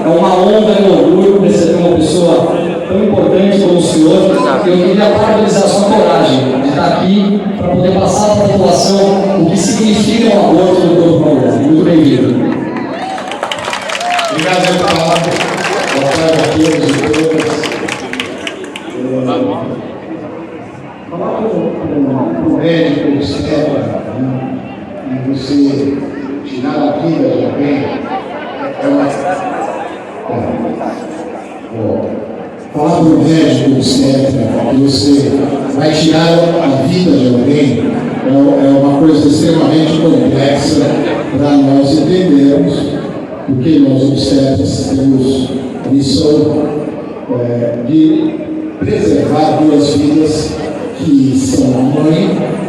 é uma honra e um orgulho receber uma pessoa tão importante como o senhor. E eu queria parabenizar a sua coragem de estar aqui para poder passar para a população o que significa o aborto no corpo da mulher. Muito bem-vindo. Obrigado, deputado. Boa tarde a todos e todas. Falar com o médico, o obstetra, e você tirar a vida de alguém é uma. Falar para o médico, o obstetra, que você vai tirar a vida de alguém é uma coisa extremamente complexa para nós entendermos, porque nós obstetras temos a missão de preservar duas vidas que são a mãe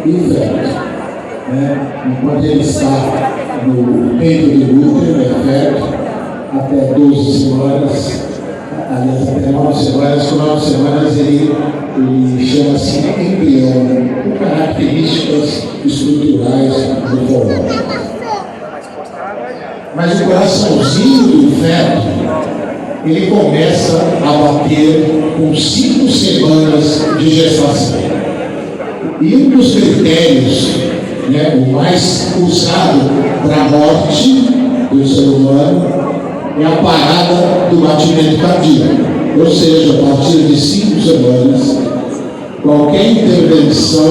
e o feto. Enquanto ele está no peito do útero, é feto, até 12 semanas, aliás, até 9 semanas, com 9 semanas ele chama-se embrião, com características estruturais do fólogo. Mas o coraçãozinho do feto, ele começa a bater com 5 semanas de gestação. E um dos critérios, o mais usado para a morte do ser humano, é a parada do batimento cardíaco. Ou seja, a partir de 5 semanas, qualquer intervenção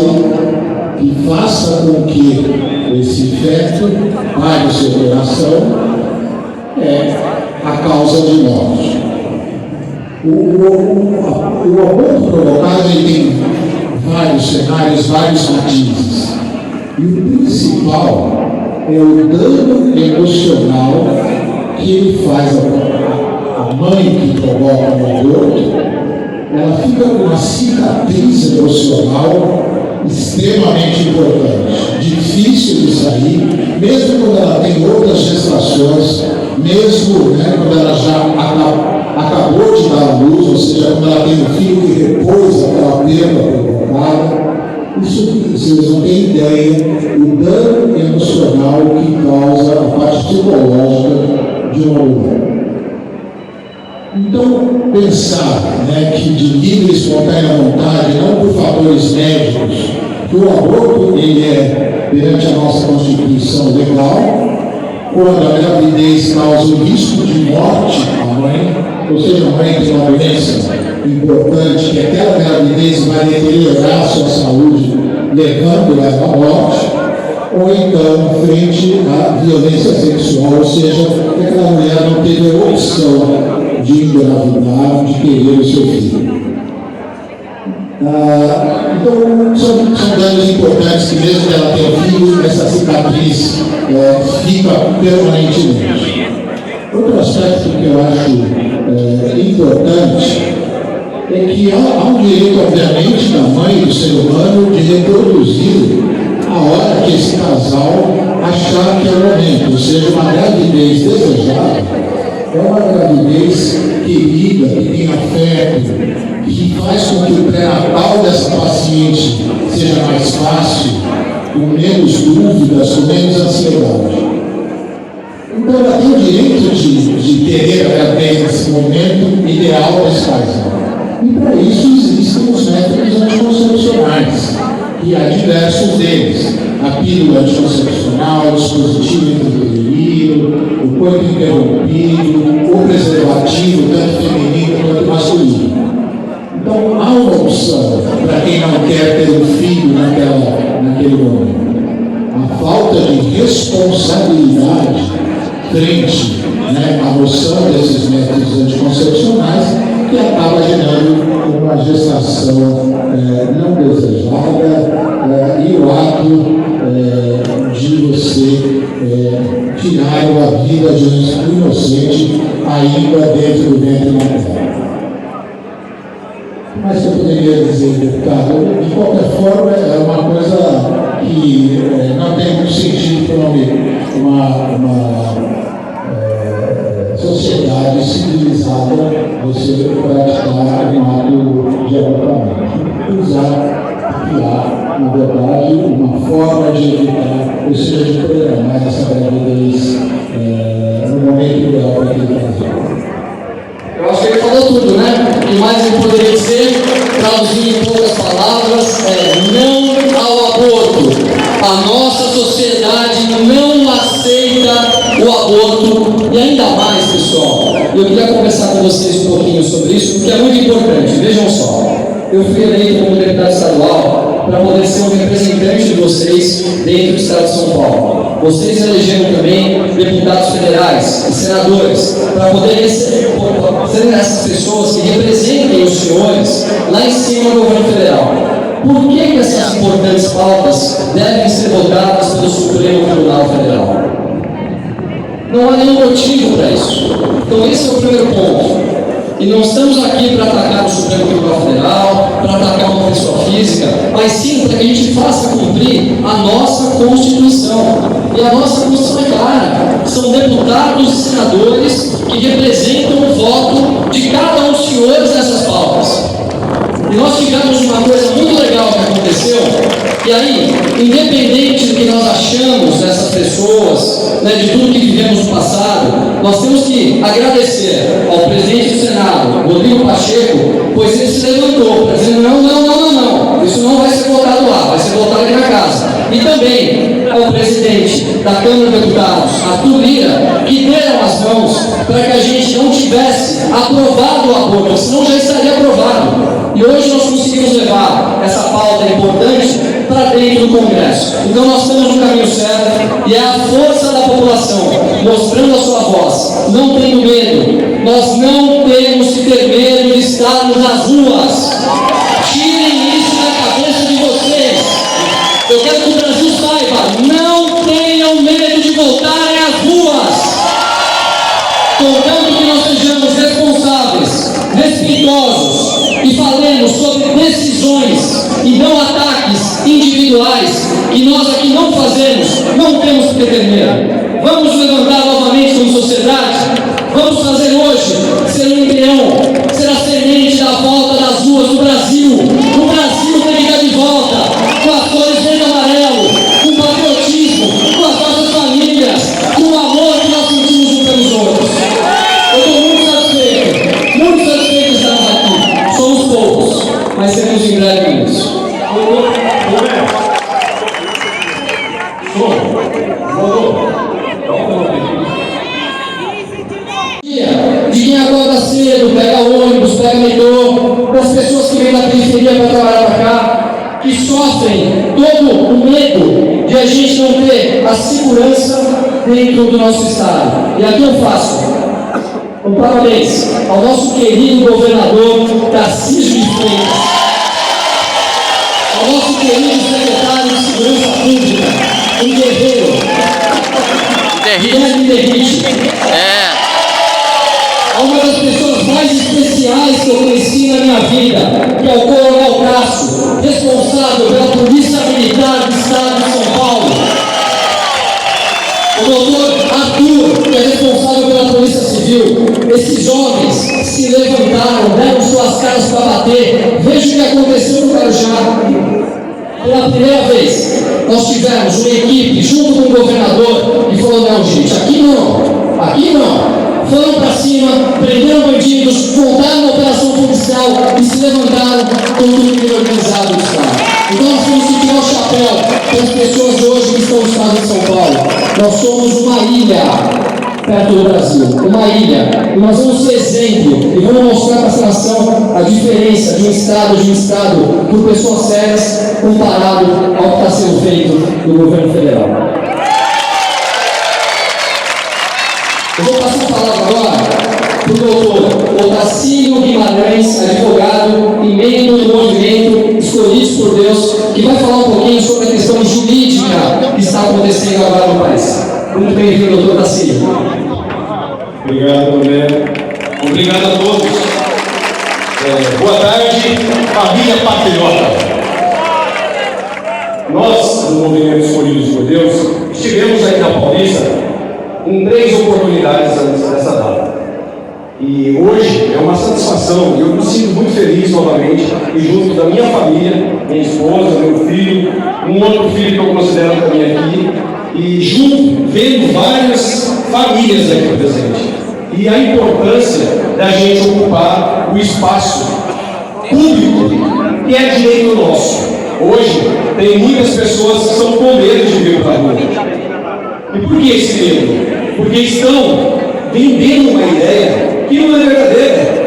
que faça com que esse feto pare o seu coração é a causa de morte. O aborto provocado tem vários cenários, vários matizes. E o principal é o dano emocional que ele faz a mãe que provoca o aborto. Ela fica com uma cicatriz emocional extremamente importante, difícil de sair, mesmo quando ela tem outras gestações, mesmo quando ela já acabou de dar à luz, ou seja, quando ela tem um filho que repousa aquela perda provocada. Isso, vocês não têm ideia o dano emocional que causa a parte psicológica de uma mulher. Então, pensar que de livre e espontânea vontade, não por fatores médicos, que o aborto ele é, perante a nossa Constituição legal, quando a gravidez causa o risco de morte à mãe, ou seja, a mãe tem uma doença importante, que aquela gravidez vai deteriorar a sua saúde, levando-a à morte, ou então, frente à violência sexual, ou seja, que aquela mulher não teve a opção de engravidar, de querer o seu filho. Então, são danos importantes que mesmo que ela tenha filho, essa cicatriz fica permanentemente. Outro aspecto que eu acho importante é que há um direito, obviamente, da mãe e do ser humano de reproduzir a hora que esse casal achar que é o momento, ou seja, uma gravidez desejada. É uma gravidez querida, que tem afeto, que faz com que o pré-natal dessa paciente seja mais fácil, com menos dúvidas, com menos ansiedade. Então, ela tem o direito de querer a gravidez nesse momento ideal desse casal. E para isso existem os métodos anticoncepcionais, e há diversos deles. A pílula anticoncepcional, o dispositivo intrauterino, o coito interrompido, o preservativo, tanto feminino quanto masculino. Então, há uma opção para quem não quer ter um filho naquele momento. A falta de responsabilidade frente à noção desses métodos anticoncepcionais que acaba gerando uma gestação não desejada e o ato de você tirar a vida de um inocente ainda dentro do ventre materno. Mas eu poderia dizer, deputado, de qualquer forma, é uma coisa que não tem muito sentido para uma sociedade civilizada você praticar um ato de abortamento. Usar, criar, na verdade, uma forma de evitar, ou seja, de programar essa gravidez no momento ideal para aquele casal. que ele falou tudo, né? O que mais ele poderia dizer, traduzindo em poucas palavras, é não ao aborto. A nossa sociedade não aceita o aborto. E ainda mais, pessoal, eu queria conversar com vocês um pouquinho sobre isso, porque é muito importante. Vejam só, eu fui eleito como deputado estadual para poder ser um representante de vocês dentro do estado de São Paulo. Vocês elegeram também deputados federais e senadores para poder ser essas pessoas que representem os senhores lá em cima do governo federal. Por que essas importantes pautas devem ser votadas pelo Supremo Tribunal Federal? Não há nenhum motivo para isso. Então esse é o primeiro ponto. E não estamos aqui para atacar o Supremo Tribunal Federal, para atacar uma pessoa física, mas sim para que a gente faça cumprir a nossa Constituição. E a nossa Constituição é clara. São deputados e senadores que representam o voto de cada um dos senhores nessas pautas. E nós tivemos uma coisa muito legal que aconteceu, e aí, independente do que nós achamos dessas pessoas, né, de tudo que vivemos no passado, nós temos que agradecer ao presidente do Senado, Rodrigo Pacheco, pois ele se levantou para dizer não, isso não vai ser votado lá, vai ser votado aqui na casa. E também ao presidente da Câmara de Deputados, Arthur Lira, que deram as mãos para que a gente não tivesse aprovado o aborto, senão já estaria aprovado. E hoje nós conseguimos levar essa pauta importante para dentro do Congresso. Então nós estamos no caminho certo e é a força da população mostrando a sua voz, não tendo medo. Nós não temos que ter medo de estarmos nas ruas. Tirem isso da cabeça de vocês. Eu quero que o Brasil saiba, não tenham medo de voltarem às ruas. Contanto que nós sejamos responsáveis, respeitosos e falemos sobre decisões e não ataques individuais que nós aqui não fazemos, não temos que ter medo. Vamos levantar novamente como sociedade, vamos fazer hoje ser um embrião, ser a semente da volta das ruas do Brasil. O Brasil tem que estar de volta, com as cores verde e amarelo, com patriotismo, com as nossas famílias, com o amor que nós sentimos uns pelos outros. Eu estou muito satisfeito de estarmos aqui. Somos poucos, mas seremos em breve nisso. De quem acorda cedo, pega ônibus, pega metrô, das pessoas que vêm da periferia para trabalhar para cá, que sofrem todo o medo de a gente não ter a segurança dentro do nosso estado. E aqui eu faço um parabéns ao nosso querido governador Tarcísio de Freitas, ao nosso querido secretário de Segurança Pública, um guerreiro, Guilherme Derrite. É uma das pessoas mais especiais que eu conheci na minha vida, que é o Coronel Cássio, responsável pela Polícia Militar do Estado de São Paulo. O doutor Arthur, que é responsável pela Polícia Civil. Esses jovens se levantaram, deram suas caras para bater. Veja o que aconteceu no Guarujá. Pela primeira vez, nós tivemos uma equipe junto com o governador que falou: não, gente, aqui não. Foram para cima, prenderam bandidos, montaram uma operação policial e se levantaram com o crime organizado do Estado. Então nós temos que tirar o chapéu para as pessoas hoje que estão no Estado de São Paulo. Nós somos uma ilha perto do Brasil, uma ilha. E nós vamos ser exemplo e vamos mostrar para essa nação a diferença de um Estado por pessoas sérias comparado ao que está sendo feito no governo federal. Eu vou passar a palavra agora para o doutor Otacílio Guimarães, advogado e membro do movimento Escolhidos por Deus, que vai falar um pouquinho sobre a questão jurídica que está acontecendo agora no país. Muito bem-vindo, doutor Otacílio. Obrigado, André. Obrigado a todos. Boa tarde, família patriota. Nós, do movimento Escolhidos por Deus, estivemos aí na Paulista em 3 oportunidades antes dessa data. E hoje é uma satisfação, e eu me sinto muito feliz novamente, e junto da minha família, minha esposa, meu filho, um outro filho que eu considero também aqui, e junto, vendo várias famílias aqui presentes. e a importância da gente ocupar o espaço público, que é direito nosso. Hoje, tem muitas pessoas que estão com medo de vir para a rua. E por que esse medo? Porque estão vendendo uma ideia que não é verdadeira.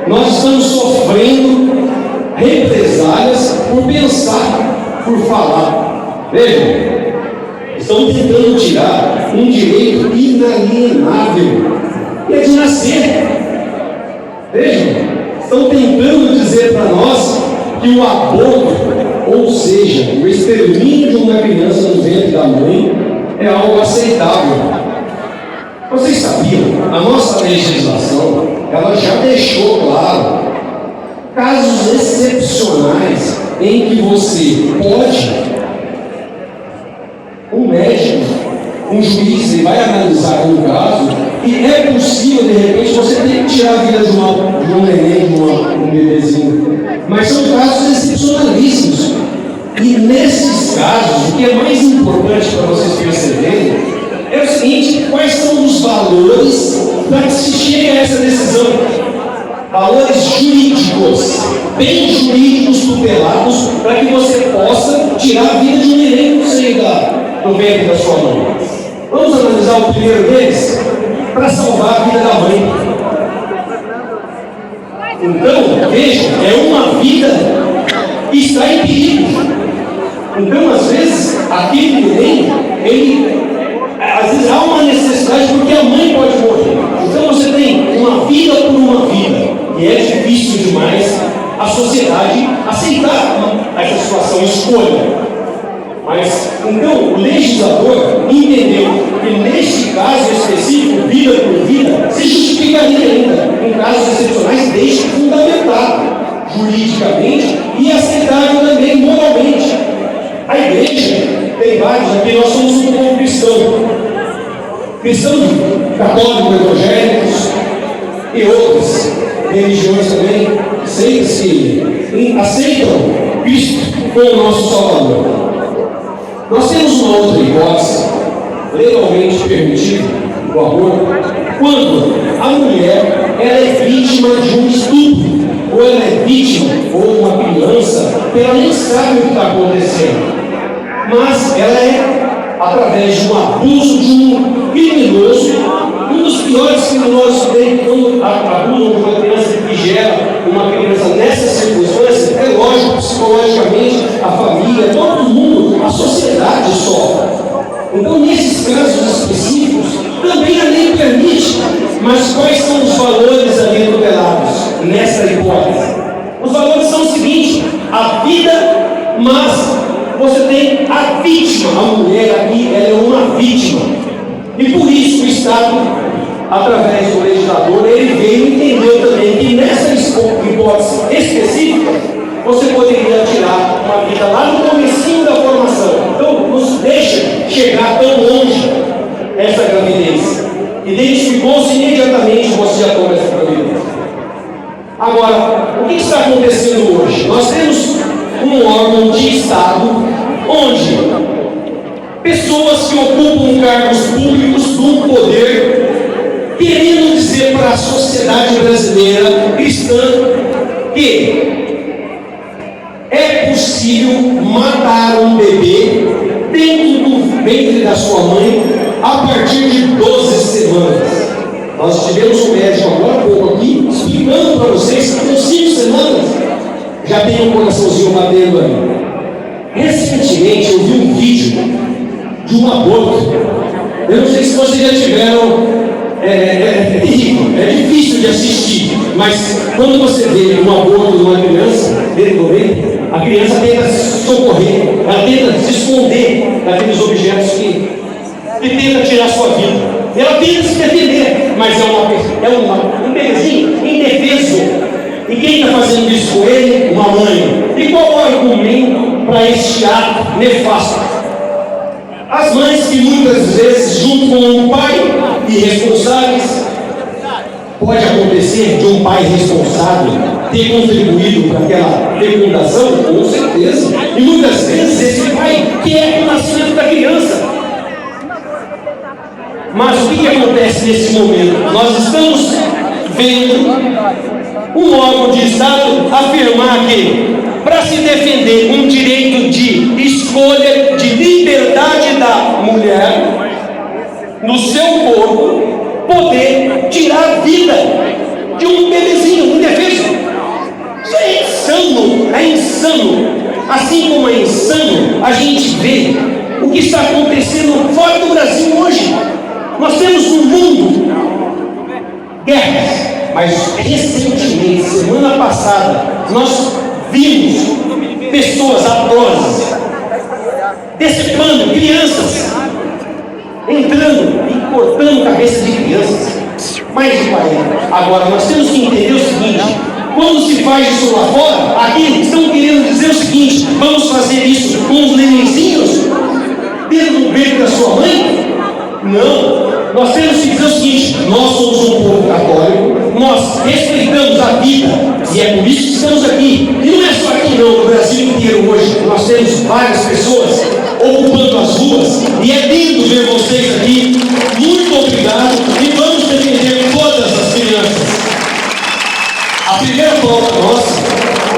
Nós estamos sofrendo represálias por pensar, por falar. Vejam, estão tentando tirar um direito inalienável, que é de nascer. Vejam, estão tentando dizer para nós que o aborto, ou seja, o extermínio de uma criança no ventre da mãe, é algo aceitável. Vocês sabiam? A nossa legislação, ela já deixou claro casos excepcionais em que você pode, um médico, um juiz, ele vai analisar um caso e é possível, de repente, você ter que tirar a vida de um neném, de um bebezinho. Mas são casos excepcionalíssimos. E nesses casos, o que é mais importante para vocês perceberem é o seguinte: quais são os valores para que se chegue a essa decisão? Valores jurídicos, bem jurídicos tutelados, para que você possa tirar a vida de um neném no seio do ventre da sua mãe. Vamos analisar o primeiro deles? Para salvar a vida da mãe. Então, vejam, é uma vida que está em perigo. Então, às vezes, aquele neném, às vezes há uma necessidade porque a mãe pode morrer. Então você tem uma vida por uma vida. E é difícil demais a sociedade aceitar essa situação, escolha. Mas, então, o legislador entendeu que neste caso específico, vida por vida, se justificaria ainda, em casos excepcionais, desde fundamentado, juridicamente e aceitável também moralmente. A igreja tem vários aqui, nós somos um povo cristão. Cristãos católicos, evangélicos e outras religiões também, seitas que aceitam Cristo como o nosso Salvador. Nós temos uma outra hipótese, legalmente permitida, o aborto, quando a mulher ela é vítima de um estupro, ou ela é vítima, ou uma criança, que ela nem sabe o que está acontecendo. Mas ela é, através de um abuso de um criminoso, um dos piores criminosos que tem, quando abusam de uma criança que gera uma criança nessa circunstância, é lógico, psicologicamente, a família, todo mundo, a sociedade sofre. Então, nesses casos específicos, também a lei permite, mas quais são os valores ali tutelados nessa hipótese? Os valores são os seguintes: a vida, mas você tem a vítima, a mulher aqui, ela é uma vítima. E por isso o Estado, através do legislador, ele veio e entendeu também que nessa hipótese específica, você poderia tirar uma vida lá no comecinho da formação. Então, nos deixa chegar tão longe essa gravidez. Identificou-se imediatamente, você já toma essa gravidez. Agora, o que está acontecendo hoje? Nós temos um órgão de Estado onde pessoas que ocupam cargos públicos do poder querendo dizer para a sociedade brasileira cristã que é possível matar um bebê dentro do ventre da sua mãe a partir de 12 semanas. Nós tivemos um médico agora há pouco aqui explicando para vocês que com 5 semanas já tem um coraçãozinho batendo ali. Recentemente eu vi um vídeo de um aborto. Eu não sei se vocês já tiveram. É terrível, é difícil de assistir, mas quando você vê um aborto de uma criança dentro do ventre, a criança tenta se socorrer, ela tenta se esconder daqueles objetos que tenta tirar a sua vida. Ela tenta se defender, mas é um bebezinho indefeso. E quem está fazendo isso com ele? Uma mãe. E qual é o argumento para este ato nefasto? As mães que muitas vezes, junto com um pai irresponsáveis, pode acontecer de um pai responsável ter contribuído para aquela fecundação, com certeza, e muitas vezes esse pai quer o nascimento da criança. Mas o que acontece nesse momento? Nós estamos vendo um órgão de Estado afirmar que, para se defender um direito de escolha, de liberdade da mulher no seu corpo, poder tirar a vida de um bebezinho indefeso. Isso é insano, é insano. Assim como é insano, a gente vê o que está acontecendo fora do Brasil hoje. Nós temos no mundo guerras, mas recentemente, semana passada, nós vimos pessoas atrozes decepando crianças, entrando e cortando cabeça de crianças. Mais de 40. Agora, nós temos que entender o seguinte: quando se faz isso lá fora, aqui estão querendo dizer o seguinte: vamos fazer isso com os nenenzinhos dentro do peito da sua mãe? Não. Nós temos que dizer o seguinte: nós somos um povo católico, nós respeitamos a vida, e é por isso que estamos aqui. E não é só aqui não, no Brasil inteiro hoje, nós temos várias pessoas ocupando as ruas, e é lindo ver vocês aqui. Muito obrigado, e vamos defender todas as crianças. A primeira pauta nossa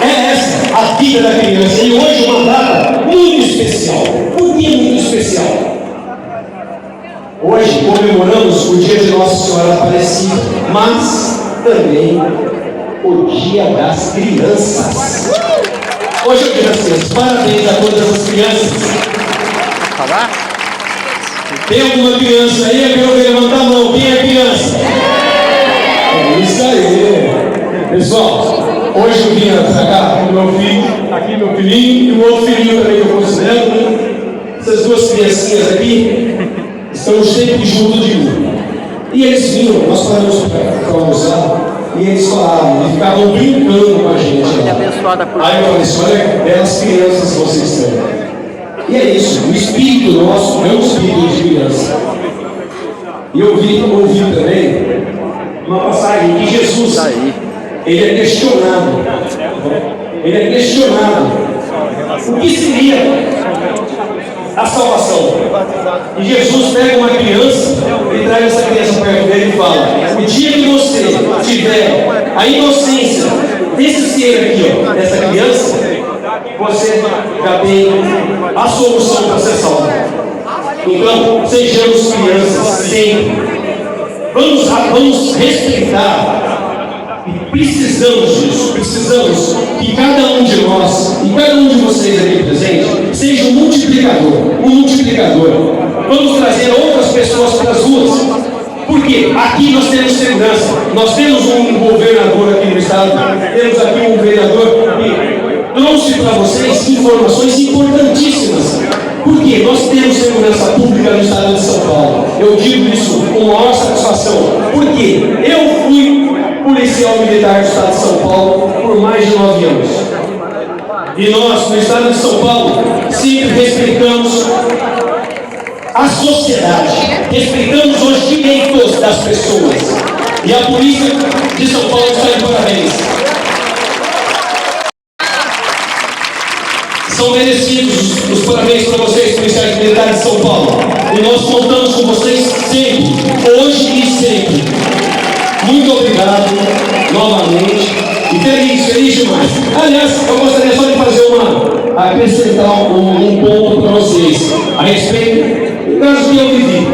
é essa, a vida da criança, e hoje uma data muito especial. Por que muito especial? Hoje comemoramos o dia de Nossa Senhora Aparecida, mas também o Dia das Crianças. Hoje é o Dia das Crianças. Parabéns a todas as crianças. Tem alguma criança aí? Eu quero ver levantar a mão. Quem é criança? É isso aí. Pessoal, hoje eu vim pra cá com meu filho, aqui meu filhinho, e o outro filhinho também que eu considero. Essas duas criancinhas aqui estamos sempre juntos de novo. E eles vinham, nós paramos para almoçar, e eles falavam, e ficavam brincando com a gente. Aí eu falei assim: olha, belas crianças que vocês têm. E é isso, o espírito nosso é um espírito de criança. E eu ouvi também uma passagem que Jesus, ele é questionado. Ele é questionado. O que seria a salvação? E Jesus pega uma criança e traz essa criança perto dele e fala: o dia que você tiver a inocência desse ser aqui, ó, dessa criança, você já tem a solução para ser salvo. Então, sejamos crianças sempre. Vamos respeitar. E precisamos disso. Precisamos que cada um de nós e cada um de vocês aqui presentes seja um multiplicador. Vamos trazer outras pessoas para as ruas. Porque aqui nós temos segurança. Nós temos um governador aqui no estado. Temos aqui um vereador que trouxe para vocês informações importantíssimas. Porque nós temos segurança pública no estado de São Paulo. Eu digo isso com maior satisfação. Porque eu fui policial militar do estado de São Paulo por mais de 9 anos. E nós, no estado de São Paulo, sempre respeitamos a sociedade, respeitamos os direitos das pessoas. E a polícia de São Paulo está de parabéns. São merecidos os parabéns para vocês, policiais militares de São Paulo. E nós contamos com vocês sempre, hoje e sempre. Muito obrigado novamente. E feliz demais. Aliás, eu gostaria só de fazer acrescentar um ponto para vocês a respeito do caso que eu vivi.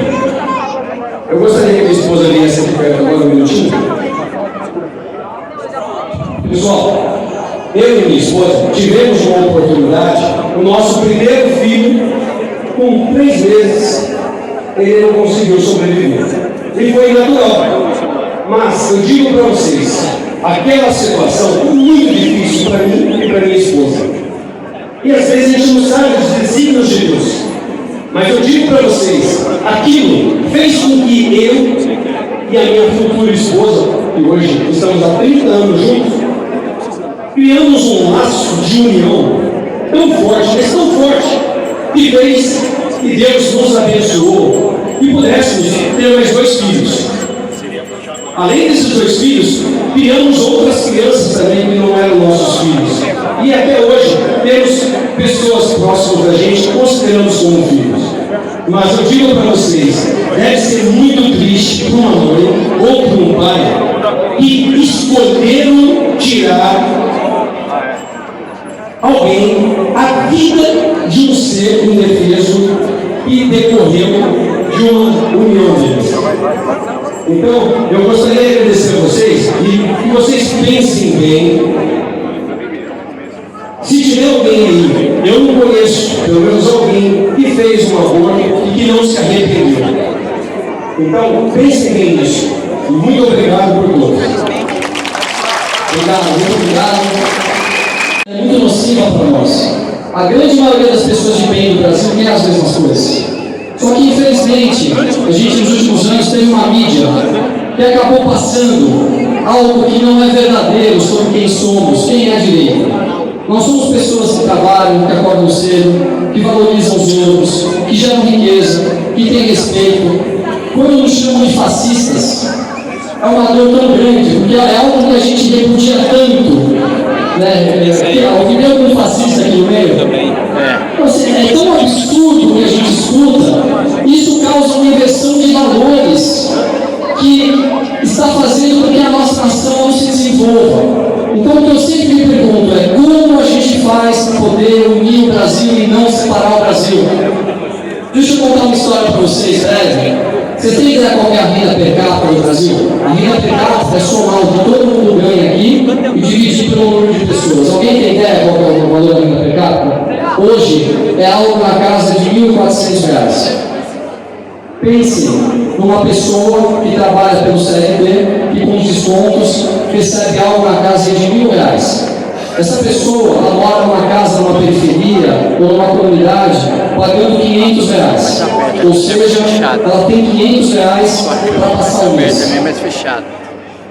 Eu gostaria que a minha esposa viesse aqui perto agora um minutinho. Pessoal, eu e minha esposa tivemos uma oportunidade. O nosso primeiro filho, com 3 meses, ele não conseguiu sobreviver. E foi natural. Mas eu digo para vocês, aquela situação foi muito difícil para mim e para minha esposa. E às vezes a gente não sabe os desígnios de Deus. Mas eu digo para vocês, aquilo fez com que eu e a minha futura esposa, que hoje estamos há 30 anos juntos, criamos um laço de união tão forte, mas tão forte, que fez que Deus nos abençoou e pudéssemos ter mais 2 filhos. Além desses 2 filhos, criamos outras crianças também que não eram nossos filhos. E até hoje temos pessoas próximas da gente que consideramos como filhos. Mas eu digo para vocês, deve ser muito triste para uma mãe ou para um pai que escolheram tirar alguém, a vida de um ser indefeso que decorreu de uma união deles. Então, eu gostaria de agradecer a vocês e que vocês pensem bem. Se tiver alguém aí, eu não conheço, pelo menos alguém que fez um aborto e que não se arrependeu. Então, pensem bem nisso. E muito obrigado por todos. Obrigado, muito obrigado. É muito nociva para nós. A grande maioria das pessoas de bem do Brasil quer as mesmas coisas. Só que, infelizmente, a gente nos últimos anos teve uma mídia que acabou passando algo que não é verdadeiro sobre quem somos, quem é a direita. Nós somos pessoas que trabalham, que acordam cedo, que valorizam os outros, que geram riqueza, que têm respeito. Quando nos chamam de fascistas, é uma dor tão grande, porque é algo que a gente repudia tanto. Alguém vê algum fascista aqui no meio? É tão absurdo que a gente escuta, isso causa uma inversão de valores que está fazendo com que a nossa nação não se desenvolva. Então o que eu sempre me pergunto é como a gente faz para poder unir o Brasil e não separar o Brasil? Deixa eu contar uma história para vocês, breve. Vocês têm ideia qual é a renda per capita no Brasil? A renda per capita é somar o que todo mundo ganha aqui e dividir pelo número de pessoas. Alguém tem ideia qual é o valor da renda per capita? Hoje é algo na casa de R$ 1.400. Pensem numa pessoa que trabalha pelo CLT, que com descontos recebe algo na casa de R$ 1.000. Essa pessoa, ela mora numa casa, numa periferia ou numa comunidade, pagando R$ 500. Ou seja, ela tem R$ 500 para passar o mês.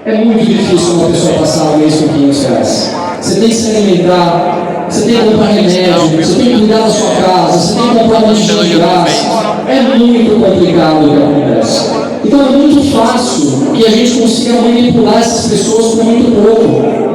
É muito difícil uma pessoa passar o mês com R$ 500. Você tem que se alimentar, você tem que comprar remédio, você tem que cuidar da sua casa, você tem que comprar um monte de gás. É muito complicado o que acontece. Então é muito fácil que a gente consiga manipular essas pessoas com muito pouco.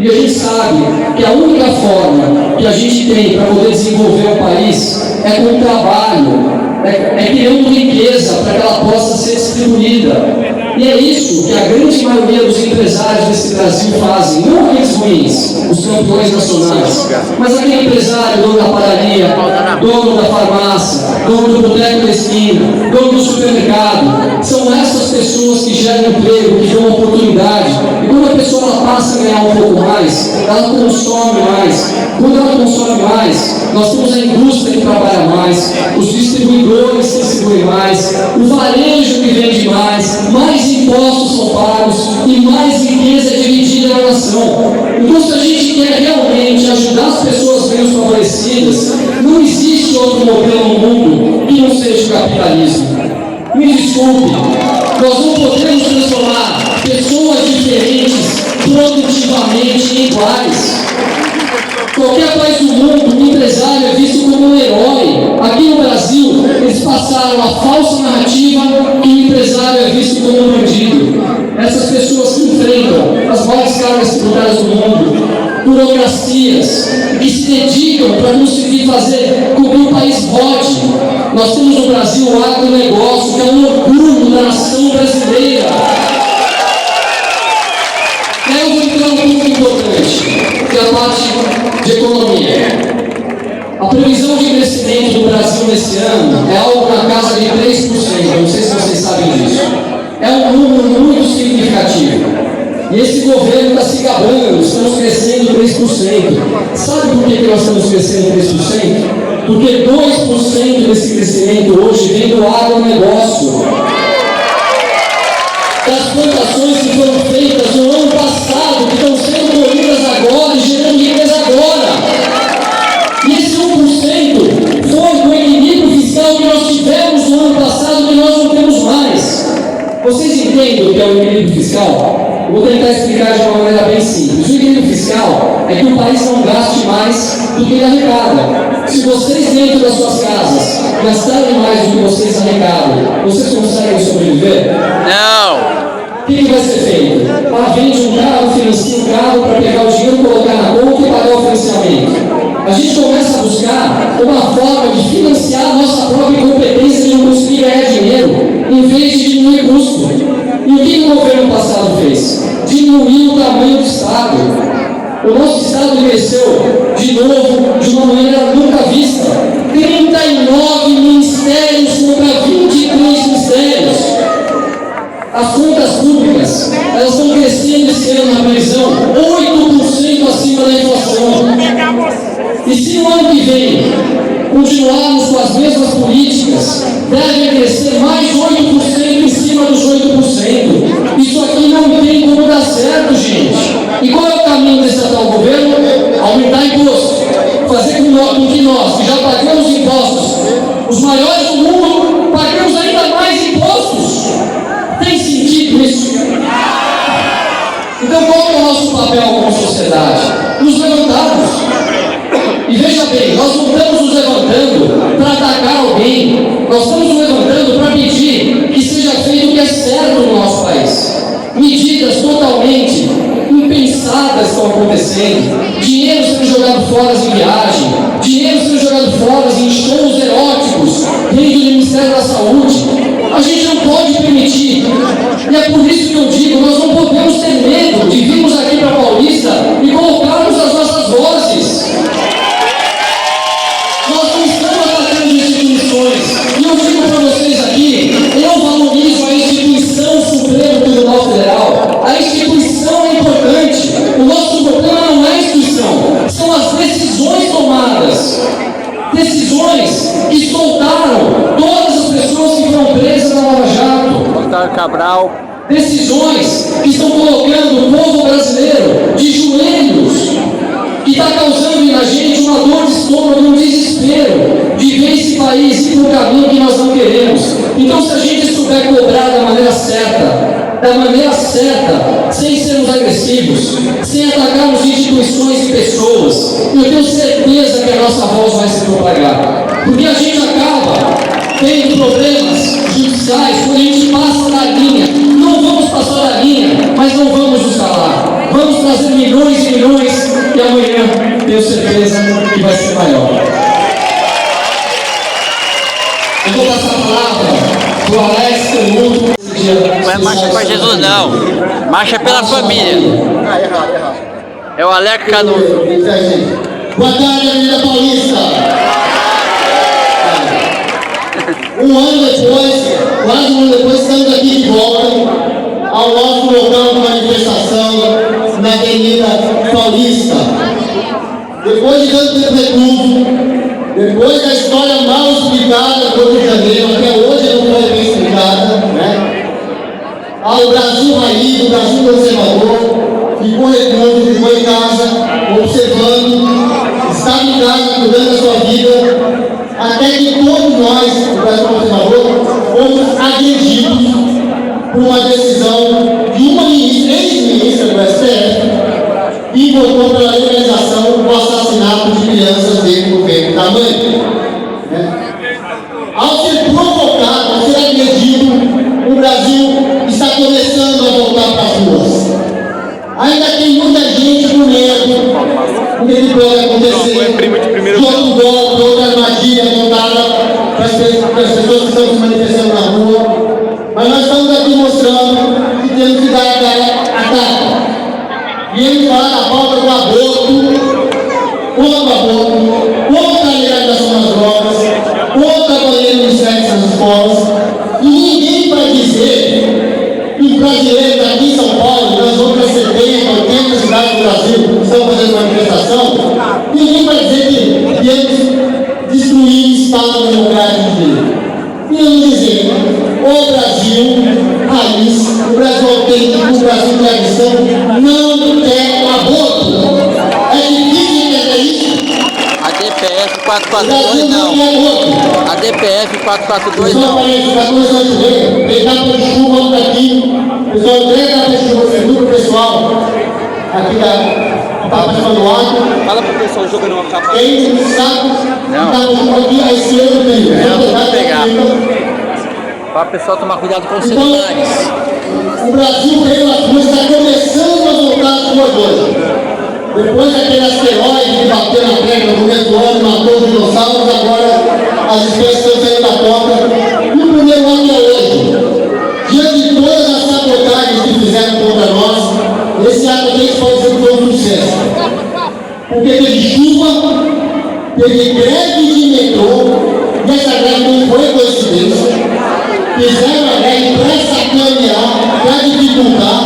E a gente sabe que a única forma que a gente tem para poder desenvolver o país é com o trabalho, é criando riqueza para que ela possa ser distribuída. E é isso que a grande maioria dos empresários desse Brasil fazem, não aqueles ruins, os campeões nacionais, mas aquele empresário, dono da padaria, dono da farmácia, dono do boteco da esquina, dono do supermercado. São essas pessoas que geram emprego, que dão oportunidade. E quando a pessoa ela passa a ganhar um pouco mais, ela consome mais. Quando ela consome mais, nós temos a indústria que trabalha mais, os distribuidores que distribuem mais, o varejo que vende mais impostos são pagos e mais riqueza é dividida na nação. Então, se a gente quer realmente ajudar as pessoas menos favorecidas, não existe outro modelo no mundo que não seja o capitalismo. Me desculpe, nós não podemos transformar pessoas diferentes produtivamente iguais. Qualquer país do mundo, o empresário é visto como um herói. Aqui no Brasil, eles passaram a falsa narrativa que o empresário é visto como um bandido. Essas pessoas que enfrentam as maiores cargas tributárias do mundo, burocracias, que se dedicam para conseguir fazer com que o país rode. Nós temos no Brasil o agronegócio, que é um orgulho da nação brasileira. Eu vou entrar um ponto importante, que é a parte de economia. A previsão de crescimento do Brasil nesse ano é algo na casa de 3%, eu não sei se vocês sabem disso. É um número muito significativo. E esse governo está se gabando, estamos crescendo 3%. Sabe por que nós estamos crescendo 3%? Porque 2% desse crescimento hoje vem do agronegócio. Das plantações que foram feitas no ano passado, que estão sendo colhidas agora e gerando riqueza agora. E esse 1% foi do equilíbrio fiscal que nós tivemos no ano passado, que nós não temos mais. Vocês entendem o que é o equilíbrio fiscal? Eu vou tentar explicar de uma maneira bem simples. O equilíbrio fiscal é que o país não gaste mais do que ele arrecada. Se vocês dentro das suas casas gastarem mais do que vocês arrecadam, vocês conseguem sobreviver? Não! O que vai ser feito? Vende um carro, financia um carro para pegar o dinheiro, colocar na conta e pagar o financiamento. A gente começa a buscar uma forma de financiar a nossa própria incompetência de não conseguir ganhar dinheiro, em o governo passado fez? Diminuiu o tamanho do Estado. O nosso Estado cresceu, de novo, de uma maneira nunca vista. 39 ministérios contra 23 ministérios. As contas públicas, elas estão crescendo esse ano na previsão, 8% acima da inflação. E se no ano que vem continuarmos com as mesmas políticas, devem crescer mais 8% em cima dos 8%. Isso aqui não tem como dar certo, gente. E qual é o caminho desse atual governo? Aumentar imposto. Fazer com que nós, que já pagamos impostos, os maiores do mundo, paguemos ainda mais impostos. Tem sentido isso? Então qual é o nosso papel como sociedade? Nos levantarmos. E veja bem, nós não estamos nos levantando para atacar alguém, nós estamos nos levantando para pedir que seja feito o que é certo no nosso país. Medidas totalmente impensadas estão acontecendo, dinheiro sendo jogado fora em viagem, dinheiro sendo jogado fora em shows eróticos dentro do Ministério da Saúde. A gente não pode permitir, e é por isso que eu digo, nós não podemos ter medo de virmos aqui para Paulista e colocarmos as nossas vozes. Nós não estamos atacando instituições. E eu digo para vocês aqui, eu valorizo a instituição Supremo Tribunal Federal. A instituição é importante. O nosso problema não é a instituição, são as decisões tomadas. Decisões que soltaram todas as pessoas que foram presas na Lava Jato. Otávio Cabral. Decisões que estão colocando o povo brasileiro de joelhos, que está causando na gente uma dor de estômago, um desespero de ver esse país ir para o caminho que nós não queremos. Então, se a gente souber cobrar da maneira certa, sem sermos agressivos, sem atacarmos instituições e pessoas, eu tenho certeza que a nossa voz vai se propagar. Porque a gente acaba tendo problemas judiciais quando a gente passa da linha. Não vamos passar da linha, mas não vamos nos calar. Vamos trazer milhões e milhões e amanhã tenho certeza que vai ser maior. Eu vou passar a palavra para o Alex Canuto. Não é marcha para Jesus, não. Marcha pela família. É o Alex Canuto. Boa tarde, Avenida Paulista. Um ano depois, quase um ano depois, estamos aqui de volta ao nosso local de manifestação na Avenida Paulista. Depois de tanto tempo recluso, depois da história mal explicada do Rio de Janeiro, até hoje não foi bem explicada, né? Ao Brasil raiz, o Brasil conservador, ficou recluso, ficou em casa, observando, estava em casa, cuidando da sua vida, até que todos nós, o Brasil conservador, fomos agredidos por uma decisão de uma ministra, ex-ministra do STF, que votou pela legalização do assassinato de crianças dentro do ventre da mãe. Ao ser provocado, ao ser agredido, o Brasil está começando a voltar para as ruas. Ainda tem muita gente com medo do que pode acontecer, de outro golpe, outra armadilha montada para as pessoas que estão se manifestando na rua. Mas nós estamos aqui mostrando que temos que dar a cara a tapa. Viemos falar da pauta do aborto, contra o aborto, contra a legalização das drogas, contra a banheira de sexo nas escolas. E ninguém vai dizer que os brasileiros aqui em São Paulo, nas outras 70, 80 cidades do Brasil, estão fazendo manifestação, ninguém vai dizer que viemos destruir o Estado Democrático de Direito. Viemos dizer, o Brasil raiz, o Brasil autêntico, o Brasil tradição, não quer aborto. É difícil entender isso. A DPF 442 não. A DPF 442 não. Pessoal, aparece 14 anos de lei, pegar por chuva, outro aqui. Pessoal, entrega para chuva, segura o pessoal aqui da participação do ato. fala pro pessoal jogando uma capa. Tem um saco, está com chuva aqui, a esquerda do meio. Vou pegar. Para o pessoal tomar cuidado com os celulares. O Brasil veio às ruas, está começando a voltar às ruas hoje. Depois daquele asteroide que bateu na terra no começo do ano, matou os dinossauros, agora as espécies estão saindo da toca. E o primeiro ato é hoje. Diante de todas as sabotagens teve greve de metrô, e essa greve não foi coincidência. Fizeram a greve para sacanear, para dificultar.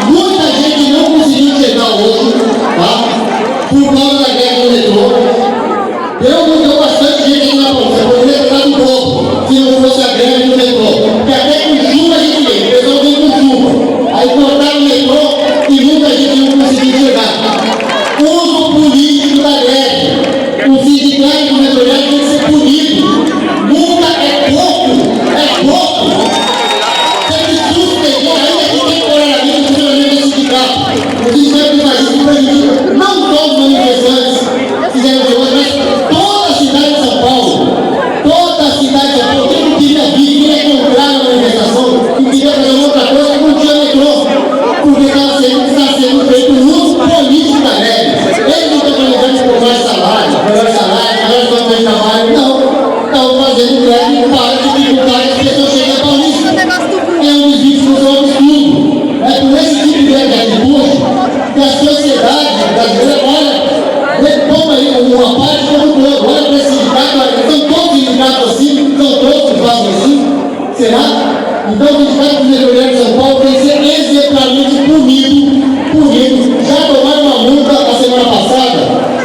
Muita gente não conseguiu chegar hoje, tá? Por causa da greve do metrô. Deu bastante gente aqui na Paulista, poderia ter dado um pouco, se não fosse a greve do metrô. Porque até com chuva a gente vem, o pessoal vem com chuva. Aí cortaram o metrô e muita gente não conseguiu chegar. Uso político da greve. O sindicato do metropolitano tem que ser punido. Multa é pouco, é pouco. Tem que suspender, ainda que tem coronavírus, o funcionamento do sindicato. O sindicato faz isso para gente, não só os manifestantes fizeram de hoje, mas toda a cidade de São Paulo, toda a cidade de São Paulo, quem não queria vir, queria comprar na manifestação e queria fazer uma outra coisa, não tinha metrô, porque está sendo feito um uso político da greve. Eles não estão planejando por mais salário, melhores condições de trabalho, não. Estão fazendo greve para dificultar que as pessoas cheguem à Paulista. É um desvio de função absurdo. É por esse tipo de atitude que a sociedade brasileira toma aí uma parte como um todo. Olha para esse sindicato, são todos sindicatos assim, são todos que fazem assim. Será? Então o sindicato dos metropolitanos de São Paulo tem que ser exemplarmente punido. Já tomaram uma multa a semana passada,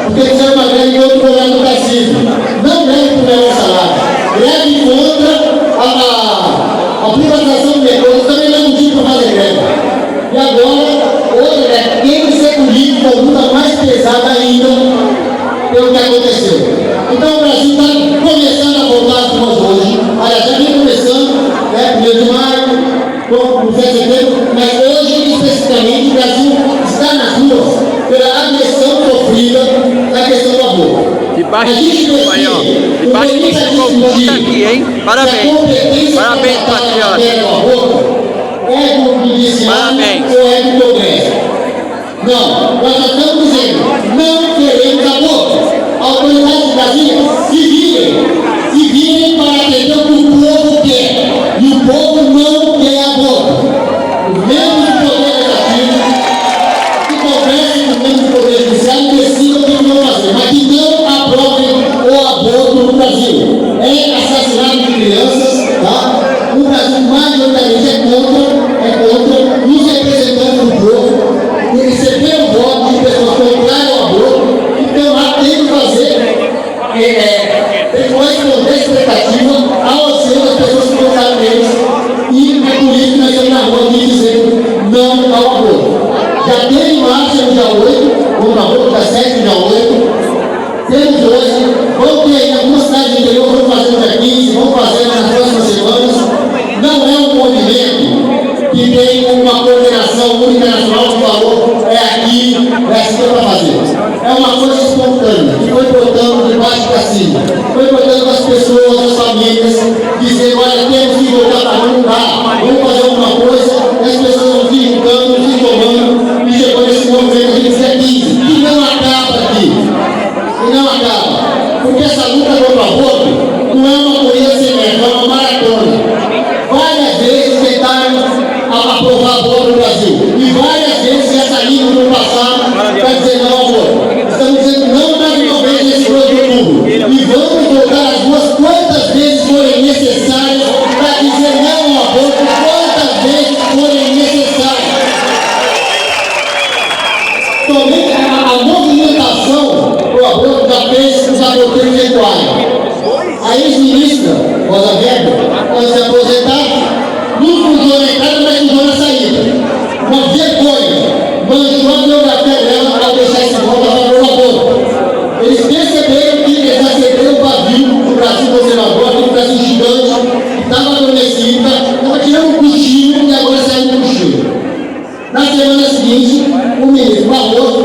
porque fizeram uma greve em outro governo do Tarcísio. Não greve por melhor salário, greve contra a privatização do metrô. Eles também não é motivo para fazer greve. E agora, outra tem que ser punido com multa mais pesada ainda pelo que aconteceu. Então o Brasil está começando a voltar às ruas hoje. Aliás, já vem começando, né, 1º de maio, no 7 de setembro, mas hoje, especificamente, o Brasil está nas ruas pela agressão sofrida na questão do aborto. Debaixo disso aí, ó. Debaixo disso o povo tá aqui, hein? Parabéns. Parabéns, patriota. É do judiciário ou é do Congresso? Não, nós já estamos dizendo, não queremos aborto. Autoridades de Brasília se virem para atender o que o povo quer. E o povo não quer aborto. Os membros do Poder Legislativo que conversem com os membros do Poder Judiciário decidam o que vão fazer, mas que não aprovem o aborto no Brasil. É assassinato de crianças, tá? O Brasil majoritariamente é contra os representantes do povo, eles receberam voto de pessoas contrárias ao aborto, então lá tem que fazer, tem que corresponder à expectativa ao anseio das pessoas que votaram neles, e é por isso que nós estamos na rua aqui dizendo não ao aborto. Já tem marcha no dia 8, contra o aborto, dia 7 no dia 8, temos hoje, vamos ter aí algumas cidades do interior, vamos fazer no dia 15, vamos fazer nas próximas semanas. Não é um movimento que tem uma coordenação única nacional que falou, é aqui, é assim que é para fazer. É uma coisa espontânea, que foi brotando de baixo para cima. Foi brotando as pessoas, as famílias, dizendo, olha, temos que voltar para onde dá, vamos fazer alguma coisa, e as pessoas vão se juntando, se tomando, e chegou nesse movimento de dia 15, que não acaba aqui. E não acaba. Porque essa luta contra o aborto não é uma corrida sem meta, é uma maratona. Várias vezes tentaram aprovar aborto no Brasil. E várias vezes essa linha no passado para dizer não ao aborto. Estamos dizendo não mais uma vez nesse 2 de outubro. E vamos voltar às ruas quantas vezes forem necessárias para dizer não ao aborto, quantas vezes forem necessárias. Somente a movimentação do aborto já fez os aborteiros recuarem. A ex-ministra Rosa Weber, quando se aposentar, não fujou na entrada, mas fujou na saída. Uma vergonha. Manchou a biografia dela para deixar esse voto a favor do aborto. Eles perceberam que eles acederam o pavio do Brasil conservador, aquele Brasil gigante, que estava adormecido, estava tirando um cochilo e agora saiu um cochilo. Na semana seguinte, o ministro Barroso,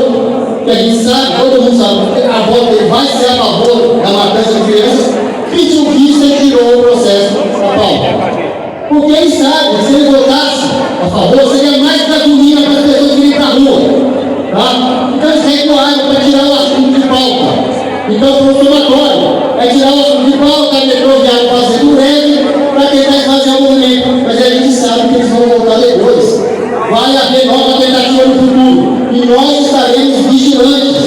que a gente sabe, todo mundo sabe, a voto dele vai ser a favor da matança de crianças, pediu vista e tirou o processo da pauta. Porque ele sabe, se ele votasse a favor, seria mais gasolina para as pessoas virem para a rua. Tá? Então eles recuaram para tirar o assunto de pauta. Então foi o somatório. É tirar o assunto de pauta, a metroviária fazendo greve para tentar fazer o movimento. Mas a gente sabe que eles vão voltar depois. Vai haver nova tentativa no futuro. E nós estaremos vigilantes.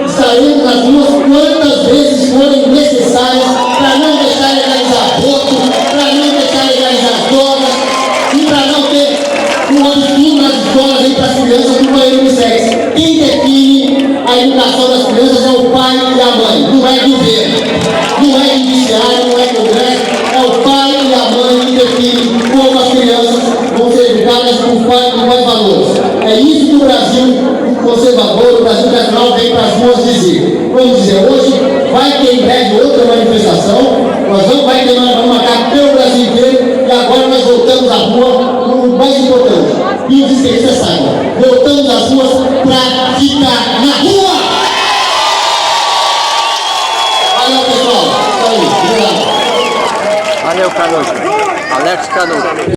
Estaremos nas ruas quantas vezes forem hoje para as crianças do banheiro unissex. Quem define a educação das crianças é o pai e a mãe, não é governo, não é judiciário, não é congresso, é o pai e a mãe que definem como as crianças vão ser educadas com quais valores. É isso que o Brasil conservador, o Brasil nacional vem para as ruas dizer. Vamos dizer, hoje vai ter em breve outra manifestação, vamos marcar pelo Brasil inteiro, e agora nós voltamos à rua no mais importante. E os esquerdistas saibam, voltamos às ruas para ficar na rua! Valeu, pessoal! Isso aí, obrigado. Valeu, Canuto. Alex Canuto.